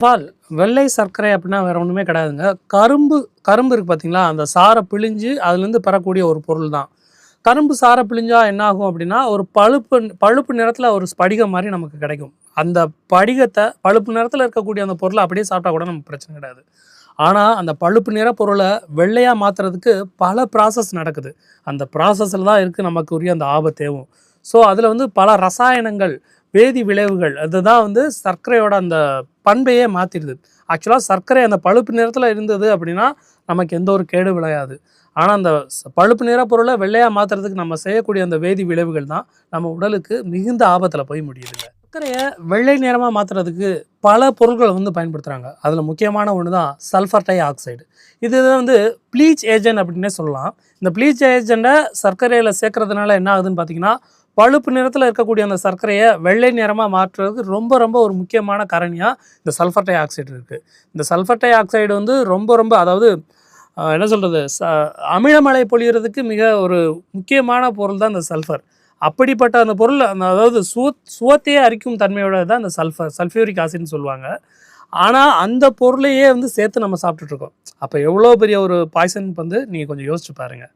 பால் வெள்ளை சர்க்கரை அப்படின்னா வேற ஒன்றுமே கிடையாதுங்க. கரும்பு கரும்பு இருக்குது பார்த்தீங்களா, அந்த சாறை பிழிஞ்சு அதுலேருந்து பெறக்கூடிய ஒரு பொருள் தான். கரும்பு சாறை பிழிஞ்சா என்ன ஆகும் அப்படின்னா, ஒரு பழுப்பு பழுப்பு நிறத்தில் ஒரு ஸ்படிகம் மாதிரி நமக்கு கிடைக்கும். அந்த படிகத்தை பழுப்பு நிறத்தில் இருக்கக்கூடிய அந்த பொருளை அப்படியே சாப்பிட்டா கூட நமக்கு பிரச்சனை கிடையாது. ஆனால் அந்த பழுப்பு நிற பொருளை வெள்ளையாக மாற்றுறதுக்கு பல ப்ராசஸ் நடக்குது. அந்த ப்ராசஸில் தான் இருக்குது நமக்குரிய அந்த ஆபத்தேவும். ஸோ அதில் வந்து பல ரசாயனங்கள், வேதி விளைவுகள் அதுதான் வந்து சர்க்கரையோட அந்த பண்பையே மாற்றிடுது. ஆக்சுவலாக சர்க்கரை அந்த பழுப்பு நிறத்தில் இருந்தது அப்படின்னா நமக்கு எந்த ஒரு கேடு விளையாது. ஆனால் அந்த பழுப்பு நிற பொருளை வெள்ளையாக மாற்றுறதுக்கு நம்ம செய்யக்கூடிய அந்த வேதி விளைவுகள் தான் நம்ம உடலுக்கு மிகுந்த ஆபத்தில் போய் முடியுதுங்க. சர்க்கரையை வெள்ளை நிறமாக மாற்றுறதுக்கு பல பொருட்களை வந்து பயன்படுத்துகிறாங்க. அதில் முக்கியமான ஒன்று தான் சல்ஃபர் டை ஆக்சைடு. இது வந்து ப்ளீச் ஏஜென்ட் அப்படின்னே சொல்லலாம். இந்த ப்ளீச் ஏஜெண்ட்டை சர்க்கரையில் சேர்க்கறதுனால என்ன ஆகுதுன்னு பார்த்தீங்கன்னா, பழுப்பு நிறத்தில் இருக்கக்கூடிய அந்த சர்க்கரையை வெள்ளை நிறமாக மாற்றுறதுக்கு ரொம்ப ரொம்ப ஒரு முக்கியமான காரணியாக இந்த சல்ஃபர் டை ஆக்சைடு இருக்குது. இந்த சல்ஃபர் டை ஆக்சைடு வந்து ரொம்ப ரொம்ப அதாவது என்ன சொல்கிறது, அமிலமழை பொழியறதுக்கு மிக ஒரு முக்கியமான பொருள் தான் இந்த சல்ஃபர். அப்படிப்பட்ட அந்த பொருள் அதாவது சுவத்தையே அரிக்கும் தன்மையோட தான் இந்த சல்ஃபியூரிக் ஆசிட்னு சொல்லுவாங்க. ஆனால் அந்த பொருளையே வந்து சேர்த்து நம்ம சாப்பிட்டுட்ருக்கோம். அப்போ எவ்வளோ பெரிய ஒரு பாய்சன் வந்து நீங்கள் கொஞ்சம் யோசிச்சு பாருங்கள்.